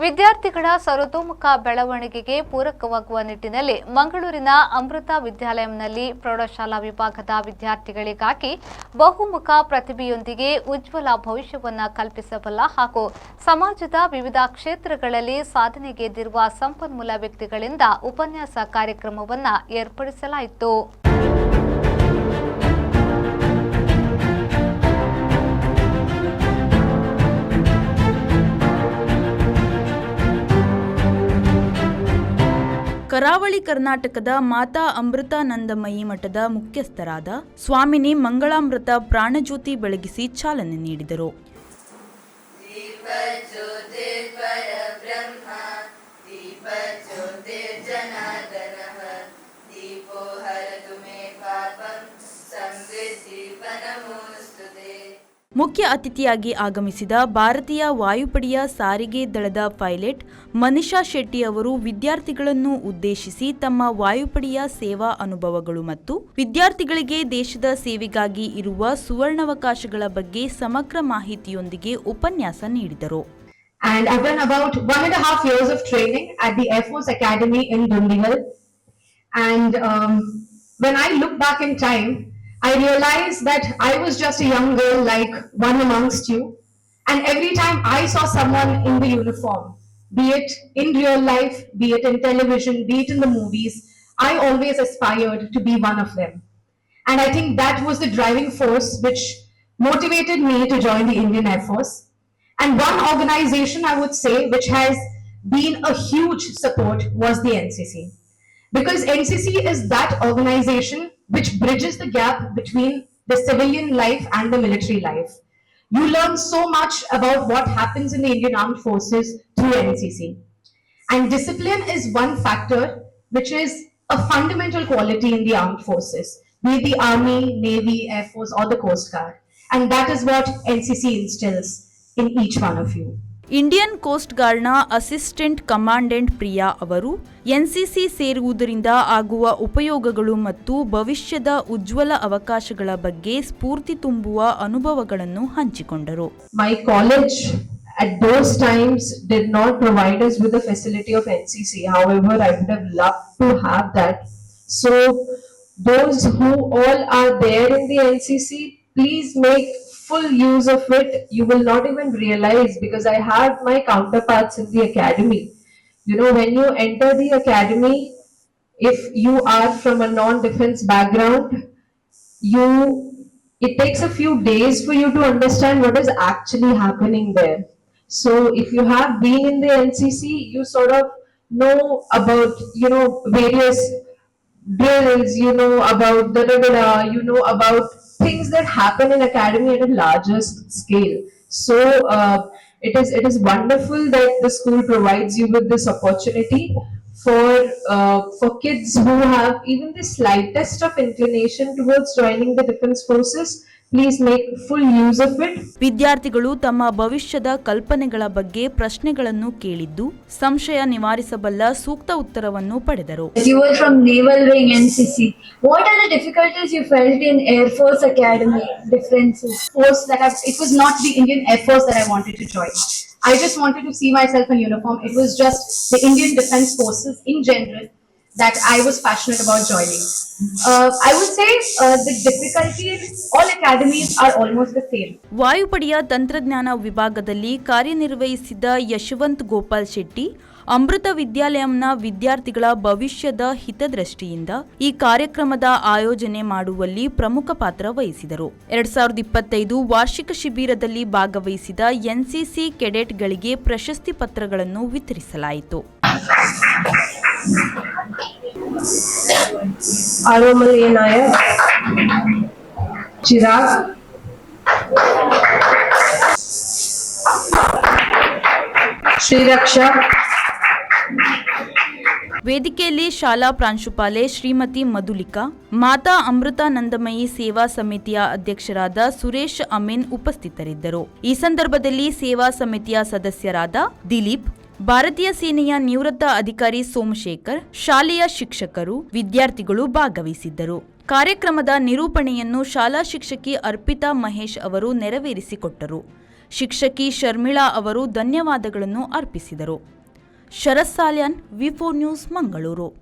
ವಿದ್ಯಾರ್ಥಿಗಳ ಸರ್ವತೋಮುಖ ಬೆಳವಣಿಗೆಗೆ ಪೂರಕವಾಗುವ ನಿಟ್ಟಿನಲ್ಲಿ ಮಂಗಳೂರಿನ ಅಮೃತ ವಿದ್ಯಾಲಯಂನಲ್ಲಿ ಪ್ರೌಢಶಾಲಾ ವಿಭಾಗದ ವಿದ್ಯಾರ್ಥಿಗಳಿಗಾಗಿ ಬಹುಮುಖ ಪ್ರತಿಭೆಯೊಂದಿಗೆ ಉಜ್ವಲ ಭವಿಷ್ಯವನ್ನು ಕಲ್ಪಿಸಬಲ್ಲ ಹಾಗೂ ಸಮಾಜದ ವಿವಿಧ ಕ್ಷೇತ್ರಗಳಲ್ಲಿ ಸಾಧನೆಗೈದಿರುವ ಸಂಪನ್ಮೂಲ ವ್ಯಕ್ತಿಗಳಿಂದ ಉಪನ್ಯಾಸ ಕಾರ್ಯಕ್ರಮವನ್ನು ಏರ್ಪಡಿಸಲಾಯಿತು. ಕರಾವಳಿ ಕರ್ನಾಟಕದ ಮಾತಾ ಅಮೃತಾನಂದಮಯಿ ಮಠದ ಮುಖ್ಯಸ್ಥರಾದ ಸ್ವಾಮಿನಿ ಮಂಗಳಾಮೃತ ಪ್ರಾಣಜ್ಯೋತಿ ಬೆಳಗಿಸಿ ಚಾಲನೆ ನೀಡಿದರು. ಮುಖ್ಯ ಅತಿಥಿಯಾಗಿ ಆಗಮಿಸಿದ ಭಾರತೀಯ ವಾಯುಪಡೆಯ ಸಾರಿಗೆ ದಳದ ಪೈಲಟ್ ಮನಿಷಾ ಶೆಟ್ಟಿ ಅವರು ವಿದ್ಯಾರ್ಥಿಗಳನ್ನು ಉದ್ದೇಶಿಸಿ ತಮ್ಮ ವಾಯುಪಡೆಯ ಸೇವಾ ಅನುಭವಗಳು ಮತ್ತು ವಿದ್ಯಾರ್ಥಿಗಳಿಗೆ ದೇಶದ ಸೇವೆಗಾಗಿ ಇರುವ ಸುವರ್ಣಾವಕಾಶಗಳ ಬಗ್ಗೆ ಸಮಗ್ರ ಮಾಹಿತಿಯೊಂದಿಗೆ ಉಪನ್ಯಾಸ ನೀಡಿದರು. And I've done about 1.5 years of training at the Air Force Academy in Dundigal. And when I look back in time, I realized that I was just a young girl like one amongst you. And every time I saw someone in the uniform, be it in real life, be it in television, be it in the movies, I always aspired to be one of them. And I think that was the driving force which motivated me to join the Indian Air Force. And one organization I would say which has been a huge support was the NCC. Because NCC is that organization which bridges the gap between the civilian life and the military life. You learn so much about what happens in the Indian Armed Forces through NCC. And discipline is one factor which is a fundamental quality in the armed forces, be it the Army, Navy, Air Force or the Coast Guard. And that is what NCC instills in each one of you. Indian coast ಗಾರ್ಡ್ನ assistant commandant Priya ಅವರು NCC ಸೇರುವುದರಿಂದ ಆಗುವ ಉಪಯೋಗಗಳು ಮತ್ತು ಭವಿಷ್ಯದ ಉಜ್ವಲ ಅವಕಾಶಗಳ ಬಗ್ಗೆ ಸ್ಫೂರ್ತಿ ತುಂಬುವ ಅನುಭವಗಳನ್ನು ಹಂಚಿಕೊಂಡರು. My college at those times did not provide us with the facility of NCC. However, I would have loved to have that. So those who all are there in the NCC, please make full use of it. You will not even realize, because I have my counterparts in the academy. You know, when you enter the academy, if you are from a non-defense background, it takes a few days for you to understand what is actually happening there. So if you have been in the NCC, you sort of know about, various drills, about you know about things that happen in academy at a larger scale. So it is wonderful that the school provides you with this opportunity for kids who have even the slightest of inclination towards joining the defense forces. Please make full use of it. ವಿದ್ಯಾರ್ಥಿಗಳು ತಮ್ಮ ಭವಿಷ್ಯದ ಕಲ್ಪನೆಗಳ ಬಗ್ಗೆ ಪ್ರಶ್ನೆಗಳನ್ನು ಕೇಳಿದ್ದು ಸಂಶಯ ನಿವಾರಿಸಬಲ್ಲ ಸೂಕ್ತ ಉತ್ತರವನ್ನು ಪಡೆದರು. You were from Naval Wing NCC. What are the difficulties you felt in Air Force Academy? Differences? It was not the Indian Air Force that I wanted to join. I just wanted to see myself in uniform. It was just the Indian Defense Forces in general that I was passionate about joining. I would say the difficulties, all academies are almost the same. ವಾಯುಪಡೆಯ ತಂತ್ರಜ್ಞಾನ ವಿಭಾಗದಲ್ಲಿ ಕಾರ್ಯನಿರ್ವಹಿಸಿದ ಯಶವಂತ್ ಗೋಪಾಲ್ ಶೆಟ್ಟಿ ಅಮೃತ ವಿದ್ಯಾಲಯಂನ ವಿದ್ಯಾರ್ಥಿಗಳ ಭವಿಷ್ಯದ ಹಿತದೃಷ್ಟಿಯಿಂದ ಈ ಕಾರ್ಯಕ್ರಮದ ಆಯೋಜನೆ ಮಾಡುವಲ್ಲಿ ಪ್ರಮುಖ ಪಾತ್ರ ವಹಿಸಿದರು. 2025 ವಾರ್ಷಿಕ ಶಿಬಿರದಲ್ಲಿ ಭಾಗವಹಿಸಿದ ಎನ್ಸಿಸಿ ಕೆಡೆಟ್ಗಳಿಗೆ ಪ್ರಶಸ್ತಿ ಪತ್ರಗಳನ್ನು ವಿತರಿಸಲಾಯಿತು. Aromali Nayak, Chirag, Shri Raksha. ವೇದಿಕೆಯಲ್ಲಿ ಶಾಲಾ ಪ್ರಾಂಶುಪಾಲೆ ಶ್ರೀಮತಿ ಮಧುಲಿಕಾ, ಮಾತಾ ಅಮೃತಾನಂದಮಯಿ ಸೇವಾ ಸಮಿತಿಯ ಅಧ್ಯಕ್ಷರಾದ ಸುರೇಶ್ ಅಮೀನ್ ಉಪಸ್ಥಿತರಿದ್ದರು. ಈ ಸಂದರ್ಭದಲ್ಲಿ ಸೇವಾ ಸಮಿತಿಯ ಸದಸ್ಯರಾದ ದಿಲೀಪ್, ಭಾರತೀಯ ಸೇನೆಯ ನಿವೃತ್ತ ಅಧಿಕಾರಿ ಸೋಮಶೇಖರ್, ಶಾಲೆಯ ಶಿಕ್ಷಕರು, ವಿದ್ಯಾರ್ಥಿಗಳು ಭಾಗವಹಿಸಿದ್ದರು. ಕಾರ್ಯಕ್ರಮದ ನಿರೂಪಣೆಯನ್ನು ಶಾಲಾ ಶಿಕ್ಷಕಿ ಅರ್ಪಿತಾ ಮಹೇಶ್ ಅವರು ನೆರವೇರಿಸಿಕೊಟ್ಟರು. ಶಿಕ್ಷಕಿ ಶರ್ಮಿಳಾ ಅವರು ಧನ್ಯವಾದಗಳನ್ನು ಅರ್ಪಿಸಿದರು. ಶರತ್ ಸಾಲ್ಯಾನ್, ವಿ4 ನ್ಯೂಸ್, ಮಂಗಳೂರು.